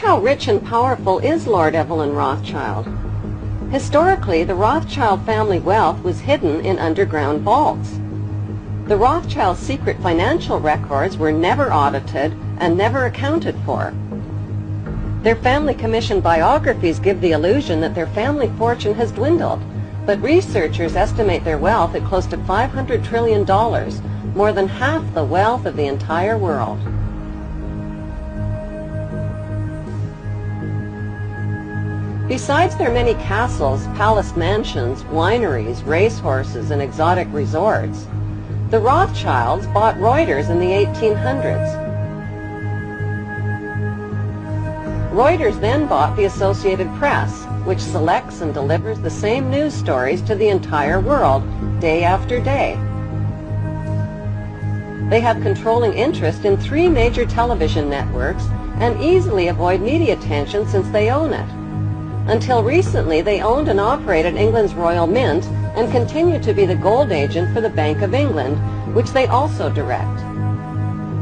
how rich and powerful is Lord Evelyn Rothschild. Historically, the Rothschild family wealth was hidden in underground vaults. The Rothschilds' secret financial records were never audited and never accounted for. Their family commissioned biographies give the illusion that their family fortune has dwindled, but researchers estimate their wealth at close to $500 trillion, more than half the wealth of the entire world. Besides their many castles, palace mansions, wineries, racehorses, and exotic resorts, the Rothschilds bought Reuters in the 1800s. Reuters then bought the Associated Press, which selects and delivers the same news stories to the entire world, day after day. They have controlling interest in 3 major television networks and easily avoid media attention since they own it. Until recently, they owned and operated England's Royal Mint and continue to be the gold agent for the Bank of England, which they also direct.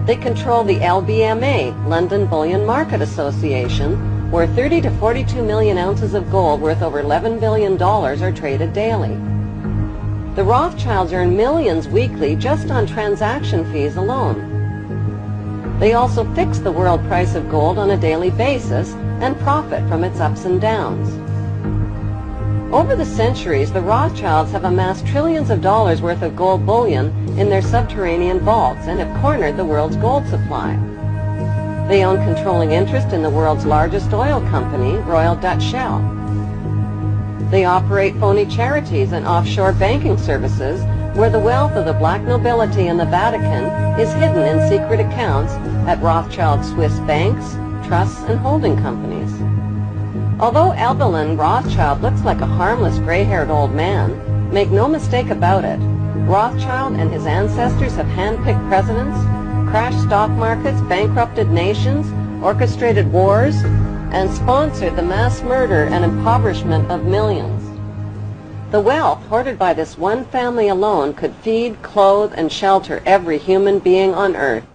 They control the LBMA, London Bullion Market Association, where 30 to 42 million ounces of gold worth over $11 billion are traded daily. The Rothschilds earn millions weekly just on transaction fees alone. They also fix the world price of gold on a daily basis and profit from its ups and downs. Over the centuries, the Rothschilds have amassed trillions of dollars worth of gold bullion in their subterranean vaults and have cornered the world's gold supply. They own controlling interest in the world's largest oil company, Royal Dutch Shell. They operate phony charities and offshore banking services where the wealth of the black nobility in the Vatican is hidden in secret accounts at Rothschild Swiss banks, trusts, and holding companies. Although Evelyn Rothschild looks like a harmless gray-haired old man, make no mistake about it, Rothschild and his ancestors have handpicked presidents, crashed stock markets, bankrupted nations, orchestrated wars, and sponsored the mass murder and impoverishment of millions. The wealth hoarded by this one family alone could feed, clothe, and shelter every human being on earth.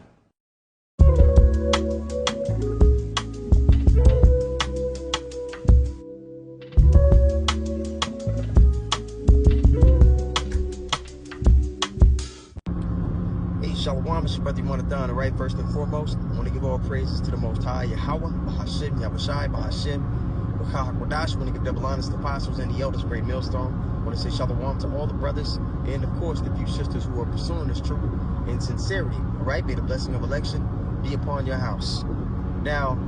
Shalom, it's your brother Yonathan. All right, first and foremost, I want to give all praises to the Most High, Yahweh, Bahashim, Yahushai, Bahashim, Bachahakwadash. I want to give double honors to the apostles and the elders, great millstone. I want to say shalom to all the brothers and, of course, the few sisters who are pursuing this truth in sincerity. All right, may the blessing of election be upon your house. Now,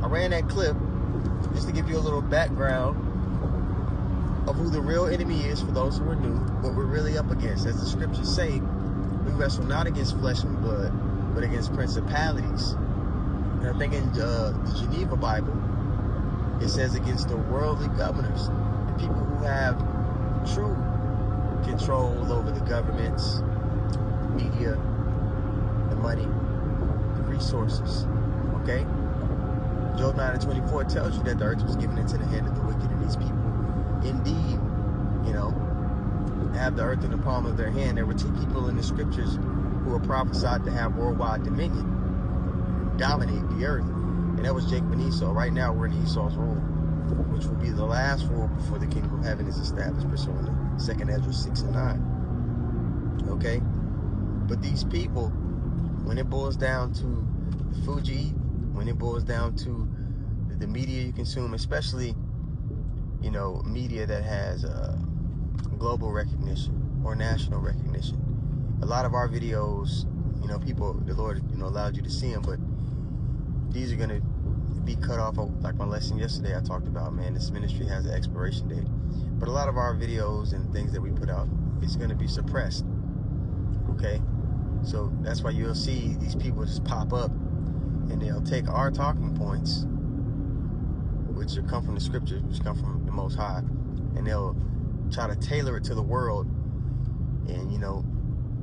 I ran that clip just to give you a little background of who the real enemy is for those who are new, what we're really up against. As the scriptures say, we wrestle not against flesh and blood, but against principalities. And I think in the Geneva Bible, it says against the worldly governors, the people who have true control over the governments, media, the money, the resources. Okay? Job 9:24 tells you that the earth was given into the hand of the wicked, and these people, indeed, have the earth in the palm of their hand. There were 2 people in the scriptures who were prophesied to have worldwide dominion, dominate the earth, and that was Jacob and Esau. Right now we're in Esau's rule, which will be the last rule before the kingdom of heaven is established, pursuant to 2 Ezra 6 and 9. Okay? But these people, when it boils down to the food you eat, when it boils down to the media you consume, especially, media that has global recognition or national recognition. A lot of our videos, people, the Lord, allowed you to see them, but these are going to be cut off. Like my lesson yesterday, I talked about, man, this ministry has an expiration date. But a lot of our videos and things that we put out, it's going to be suppressed. Okay? So that's why you'll see these people just pop up and they'll take our talking points, which come from the scriptures, which come from the Most High, and they'll try to tailor it to the world. And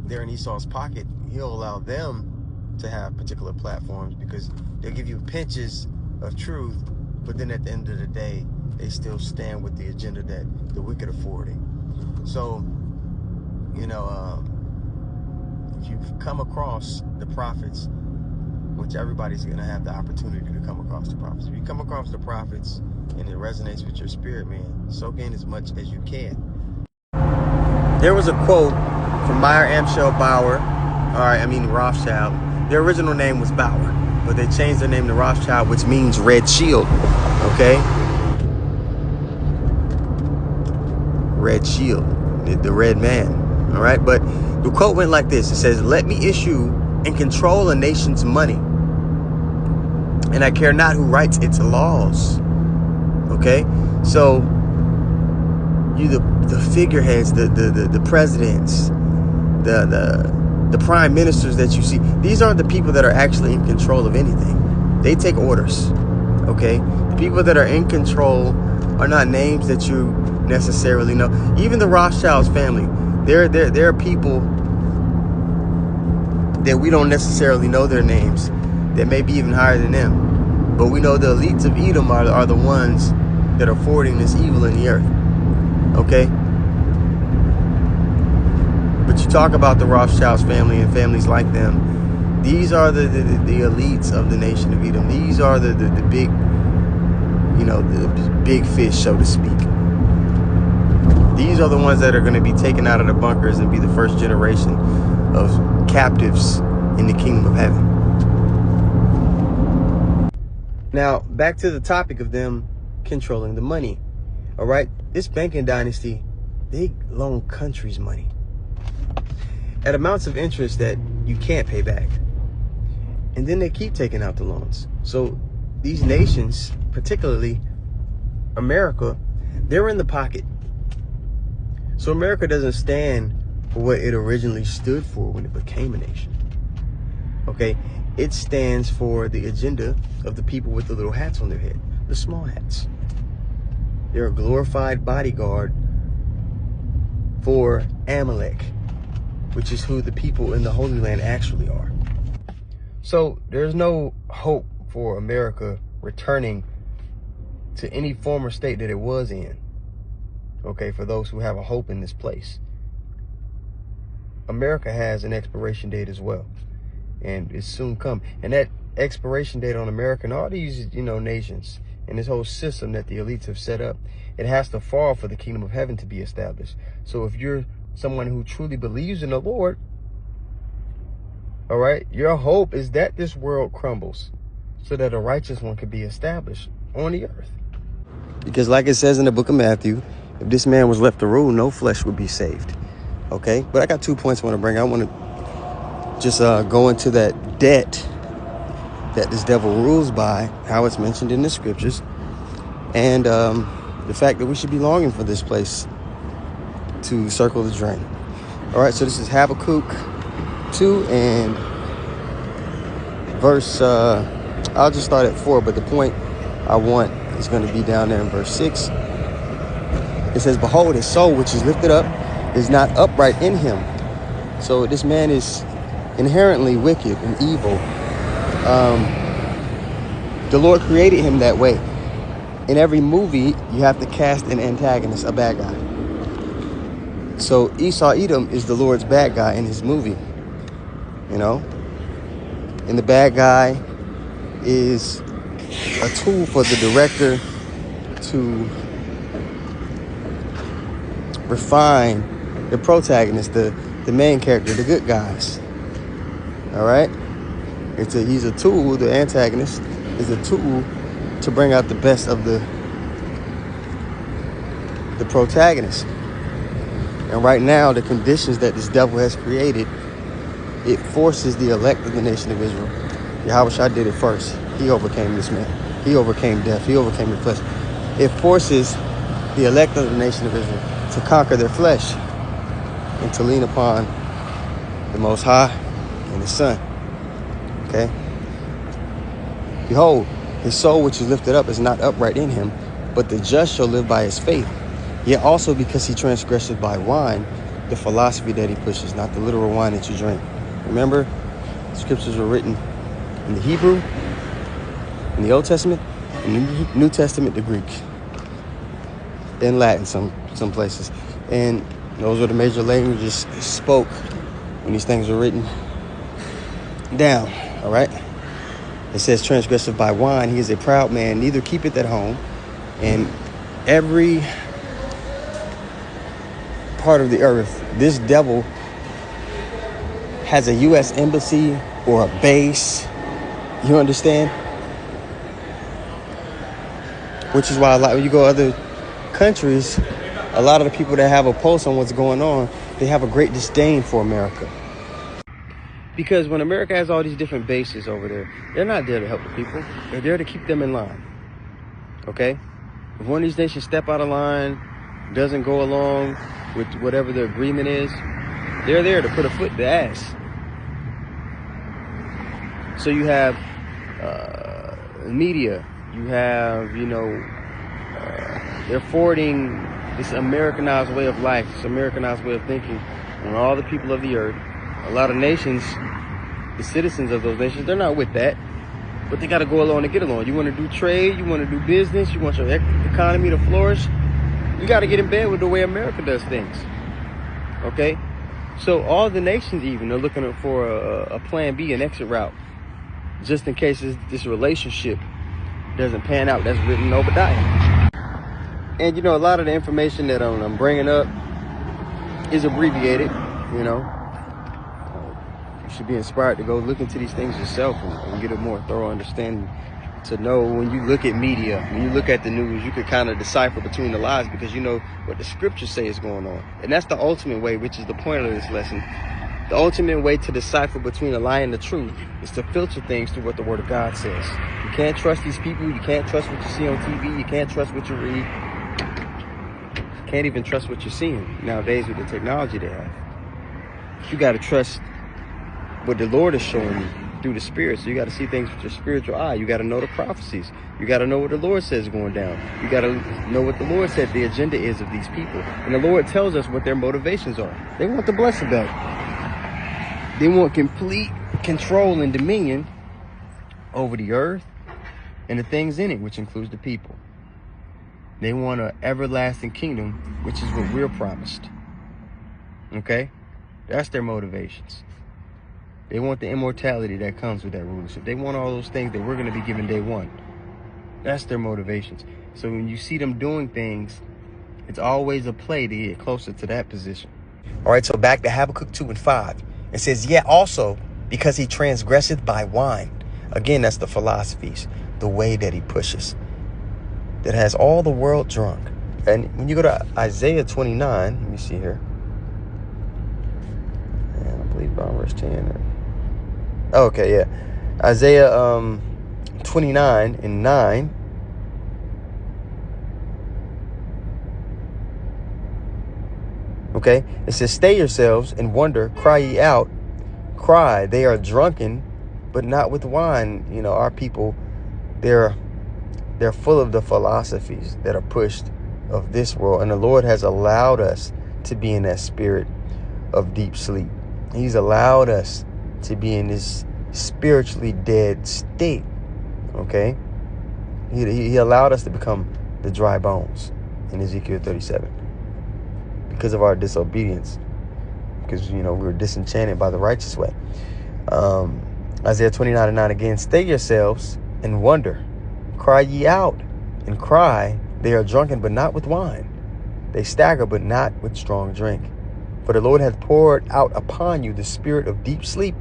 they're in Esau's pocket. He'll allow them to have particular platforms because they'll give you pinches of truth, but then at the end of the day they still stand with the agenda that the wicked are forwarding. So if you've come across the prophets which everybody's going to have the opportunity to come across the prophets. If you come across the prophets and it resonates with your spirit, man, soak in as much as you can. There was a quote from Meyer Amschel Bauer, Rothschild. Their original name was Bauer, but they changed their name to Rothschild, which means red shield, okay? Red shield, the red man, all right? But the quote went like this. It says, "Let me issue and control a nation's money, and I care not who writes its laws." Okay? So, the figureheads, the presidents, the prime ministers that you see, these aren't the people that are actually in control of anything. They take orders, okay? The people that are in control are not names that you necessarily know. Even the Rothschilds family, there are people that we don't necessarily know their names, that may be even higher than them. But we know the elites of Edom are the ones that are forwarding this evil in the earth, okay? But you talk about the Rothschilds family and families like them. These are the elites of the nation of Edom. These are the big, the big fish, so to speak. These are the ones that are going to be taken out of the bunkers and be the first generation of captives in the kingdom of heaven. Now, back to the topic of them controlling the money. All right, this banking dynasty, they loan countries money at amounts of interest that you can't pay back. And then they keep taking out the loans. So these nations, particularly America, they're in the pocket. So America doesn't stand for what it originally stood for when it became a nation. Okay? It stands for the agenda of the people with the little hats on their head, the small hats. They're a glorified bodyguard for Amalek, which is who the people in the Holy Land actually are. So there's no hope for America returning to any former state that it was in. Okay, for those who have a hope in this place. America has an expiration date as well, and it's soon come. And that expiration date on America and all these, nations and this whole system that the elites have set up, it has to fall for the kingdom of heaven to be established. So if you're someone who truly believes in the Lord, all right, your hope is that this world crumbles so that a righteous one could be established on the earth. Because like it says in the book of Matthew, if this man was left to rule, no flesh would be saved. Okay, but I got 2 points I want to bring. I want to just go into that debt that this devil rules by, how it's mentioned in the scriptures, and the fact that we should be longing for this place to circle the drain. All right, so this is Habakkuk 2 and verse, I'll just start at 4, but the point I want is going to be down there in verse 6. It says, "Behold, his soul which is lifted up is not upright in him." So this man is inherently wicked and evil. The Lord created him that way. In every movie, you have to cast an antagonist, a bad guy. So Esau Edom is the Lord's bad guy in his movie, and the bad guy is a tool for the director to refine the protagonist, the main character, the good guys. All right, he's a tool. The antagonist is a tool to bring out the best of the protagonist. And right now, the conditions that this devil has created, it forces the elect of the nation of Israel. Yahushua did it first. He overcame this man. He overcame death. He overcame the flesh. It forces the elect of the nation of Israel to conquer their flesh and to lean upon the Most High and His Son. Okay? Behold, his soul which is lifted up is not upright in him, but the just shall live by his faith. Yet also because he transgresses by wine, the philosophy that he pushes, not the literal wine that you drink. Remember, the scriptures were written in the Hebrew, in the Old Testament, in the New Testament, the Greek, in Latin, some places. And those were the major languages spoke when these things were written down, all right? It says transgressive by wine. He is a proud man, neither keepeth at home. And every part of the earth, this devil has a U.S. embassy or a base. You understand? Which is why when you go to other countries, a lot of the people that have a pulse on what's going on, they have a great disdain for America. Because when America has all these different bases over there, they're not there to help the people. They're there to keep them in line. Okay? If one of these nations step out of line, doesn't go along with whatever the agreement is, they're there to put a foot in the ass. So you have media, you have, they're forwarding this Americanized way of life, this Americanized way of thinking on all the people of the earth. A lot of nations, the citizens of those nations, they're not with that, but they got to go along to get along. You want to do trade, you want to do business, you want your economy to flourish, you got to get in bed with the way America does things. Okay? So all the nations even are looking for a plan B, an exit route, just in case this relationship doesn't pan out. That's written in Obadiah. And a lot of the information that I'm bringing up is abbreviated. You should be inspired to go look into these things yourself and get a more thorough understanding, to know when you look at media, when you look at the news, you can kind of decipher between the lies, because you know what the scriptures say is going on. And that's the ultimate way, which is the point of this lesson. The ultimate way to decipher between a lie and the truth is to filter things through what the Word of God says. You can't trust these people. You can't trust what you see on TV. You can't trust what you read. You can't even trust what you're seeing nowadays with the technology they have. You got to trust what the Lord is showing you through the Spirit. So you got to see things with your spiritual eye. You got to know the prophecies. You got to know what the Lord says is going down. You got to know what the Lord said the agenda is of these people. And the Lord tells us what their motivations are. They want the blessing back. They want complete control and dominion over the earth and the things in it, which includes the people. They want an everlasting kingdom, which is what we're promised. Okay? That's their motivations. They want the immortality that comes with that rulership. They want all those things that we're going to be given day one. That's their motivations. So when you see them doing things, it's always a play to get closer to that position. All right, so back to Habakkuk 2:5. It says, yet also because he transgresseth by wine. Again, that's the philosophies, the way that he pushes, that has all the world drunk. And when you go to Isaiah 29, let me see here. And I believe about verse 10. Okay, yeah. Isaiah 29 and 9. Okay, it says, stay yourselves and wonder, cry ye out, cry, they are drunken, but not with wine. Our people, they're full of the philosophies that are pushed of this world. And the Lord has allowed us to be in that spirit of deep sleep. He's allowed us to be in this spiritually dead state. Okay, he allowed us to become the dry bones in Ezekiel 37 because of our disobedience, because we were disenchanted by the righteous way. Isaiah 29:9 again, stay yourselves and wonder, cry ye out and cry, they are drunken but not with wine, they stagger but not with strong drink. For the Lord hath poured out upon you the spirit of deep sleep,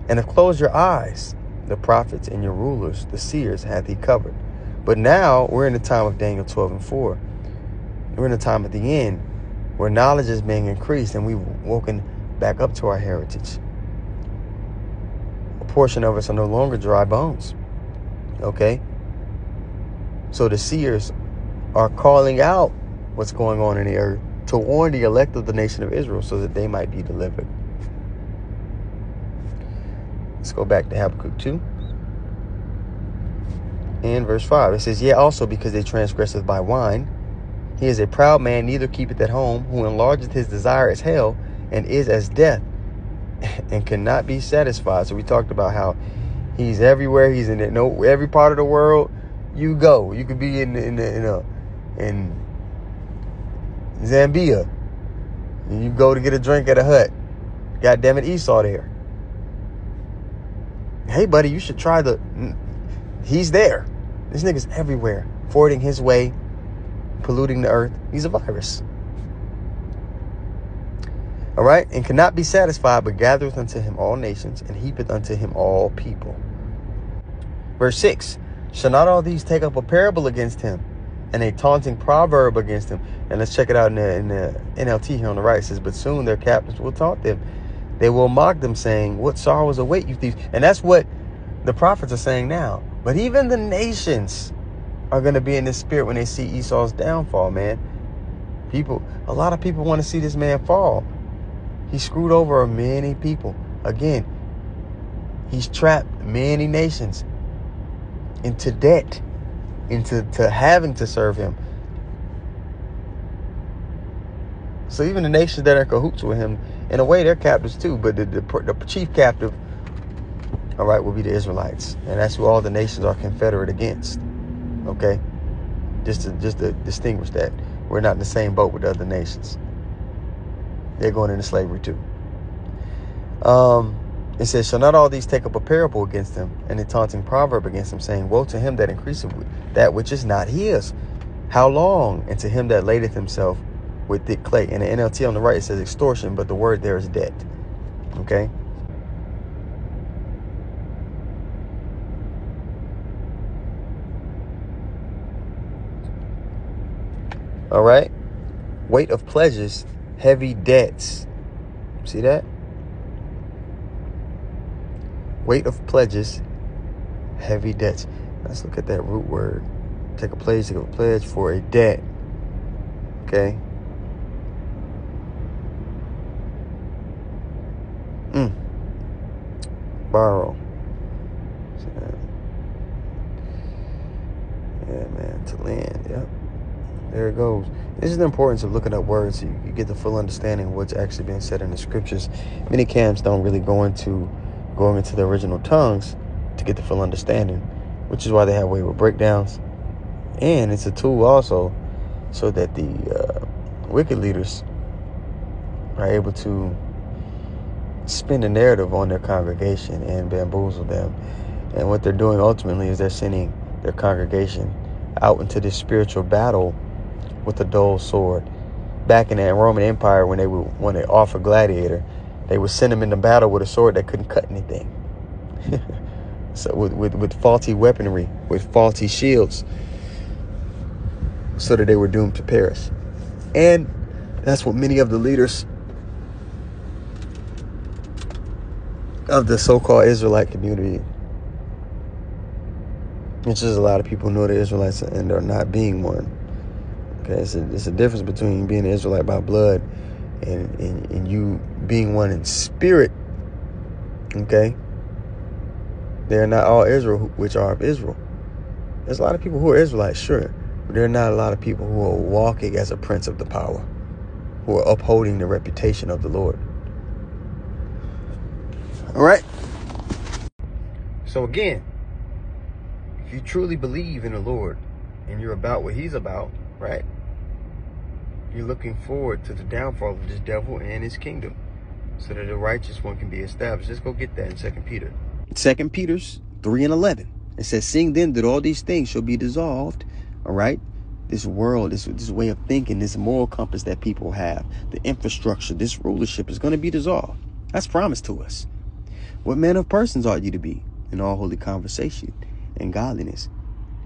and have closed your eyes. The prophets and your rulers, the seers, hath he covered. But now we're in the time of Daniel 12:4. We're in the time at the end where knowledge is being increased, and we've woken back up to our heritage. A portion of us are no longer dry bones. Okay? So the seers are calling out what's going on in the earth to warn the elect of the nation of Israel so that they might be delivered. Let's go back to Habakkuk 2 and verse 5. It says, yea, also because they transgresseth by wine, he is a proud man, neither keepeth at home, who enlargeth his desire as hell, and is as death, and cannot be satisfied. So we talked about how he's everywhere. He's in every part of the world you go. You could be in Zambia, and you go to get a drink at a hut. God damn it, Esau there. Hey, buddy, you should try the He's there. This nigga's everywhere, forwarding his way, polluting the earth. He's a virus. All right, and cannot be satisfied, but gathereth unto him all nations, and heapeth unto him all people. Verse 6, shall not all these take up a parable against him, and a taunting proverb against him? And let's check it out in the NLT here on the right. It says, but soon their captains will taunt them. They will mock them, saying, what sorrows await you thieves? And that's what the prophets are saying now. But even the nations are going to be in this spirit when they see Esau's downfall, man. A lot of people want to see this man fall. He screwed over many people. Again, he's trapped many nations into debt, into having to serve him. So even the nations that are in cahoots with him, in a way, they're captives too. But the chief captive, all right, will be the Israelites. And that's who all the nations are confederate against. Okay? Just to distinguish that. We're not in the same boat with the other nations. They're going into slavery too. It says, shall not all these take up a parable against him, and a taunting proverb against him, saying, woe to him that increaseth that which is not his. How long? And to him that ladeth himself with thick clay. And the NLT on the right, it says extortion, but the word there is debt. Okay? All right? Weight of pleasures, heavy debts. See that? Weight of pledges, heavy debts. Let's look at that root word. Take a pledge for a debt. Okay? Borrow. Yeah, man. To lend. Yep. There it goes. This is the importance of looking up words so you get the full understanding of what's actually being said in the scriptures. Many camps don't really going into the original tongues to get the full understanding, which is why they have wayward breakdowns. And it's a tool also so that the wicked leaders are able to spin a narrative on their congregation and bamboozle them. And what they're doing ultimately is they're sending their congregation out into this spiritual battle with a dull sword. Back in that Roman Empire, when they offer gladiator, they would send them into battle with a sword that couldn't cut anything. So with faulty weaponry, with faulty shields, so that they were doomed to perish. And that's what many of the leaders of the so-called Israelite community, which is a lot of people know the Israelites and are not being one. Okay, it's a difference between being an Israelite by blood and you being one in spirit. Okay, they're not all Israel which are of Israel. There's a lot of people who are Israelites, sure, but there are not a lot of people who are walking as a prince of the power, who are upholding the reputation of the Lord. All right. So again, if you truly believe in the Lord and you're about what he's about, right? You're looking forward to the downfall of this devil and his kingdom so that the righteous one can be established. Let's go get that in 2 Peter. 2 Peter 3:11. It says, seeing then that all these things shall be dissolved, all right? This world, this way of thinking, this moral compass that people have, the infrastructure, this rulership is going to be dissolved. That's promised to us. What manner of persons ought you to be in all holy conversation and godliness?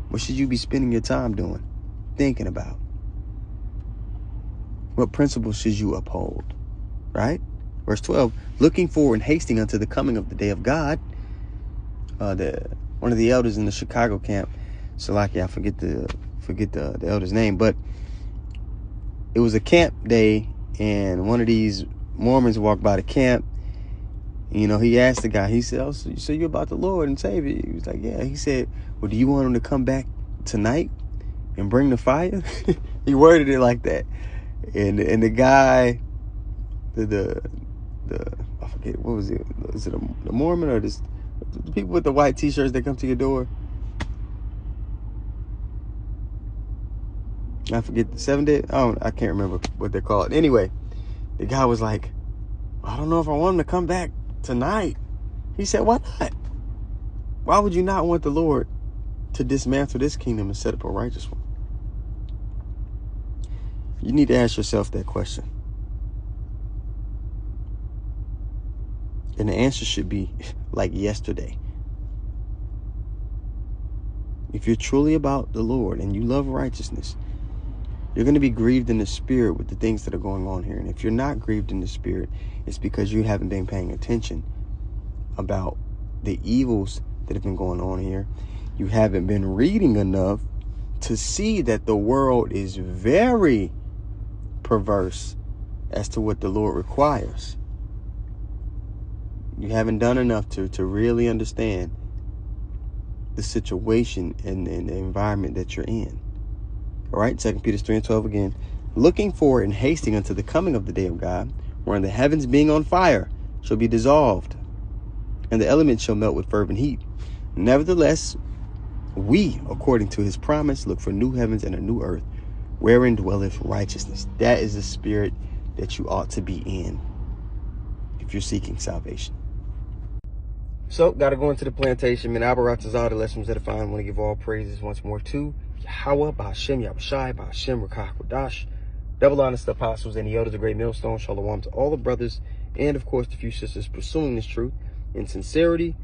What should you be spending your time doing, thinking about? What principles should you uphold? Right? Verse 12, looking forward and hasting unto the coming of the day of God. One of the elders in the Chicago camp, Salaki, I forget the elder's name, but it was a camp day, and one of these Mormons walked by the camp. You know, he asked the guy, he said, oh, so you're about the Lord and Savior? He was like, yeah. He said, well, do you want him to come back tonight and bring the fire? He worded it like that. And the guy, the I forget, what was it? Is it the Mormon or the people with the white t-shirts that come to your door? I forget, the 7 day. I can't remember what they're called. Anyway, the guy was like, I don't know if I want him to come back tonight. He said, why not? Why would you not want the Lord to dismantle this kingdom and set up a righteous one? You need to ask yourself that question. And the answer should be like yesterday. If you're truly about the Lord and you love righteousness, you're going to be grieved in the spirit with the things that are going on here. And if you're not grieved in the spirit, it's because you haven't been paying attention about the evils that have been going on here. You haven't been reading enough to see that the world is very perverse as to what the Lord requires. You haven't done enough to really understand the situation and the environment that you're in. All right, 2 Peter 3:12 again. Looking for and hasting unto the coming of the day of God, wherein the heavens being on fire shall be dissolved, and the elements shall melt with fervent heat. Nevertheless, we, according to his promise, look for new heavens and a new earth, wherein dwelleth righteousness. That is the spirit that you ought to be in if you're seeking salvation. So, got to go into the plantation. Man, Abaratazah, the lessons that I find. I want to give all praises once more to Yahweh, Ba'ashem, Yahushai, Ba'ashem, Rakah, Kodash, double honest apostles, and the elders of Great Millstone. Shalom to all the brothers and, of course, the few sisters pursuing this truth in sincerity.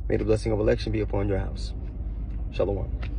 May the blessing of election be upon your house. Shalom.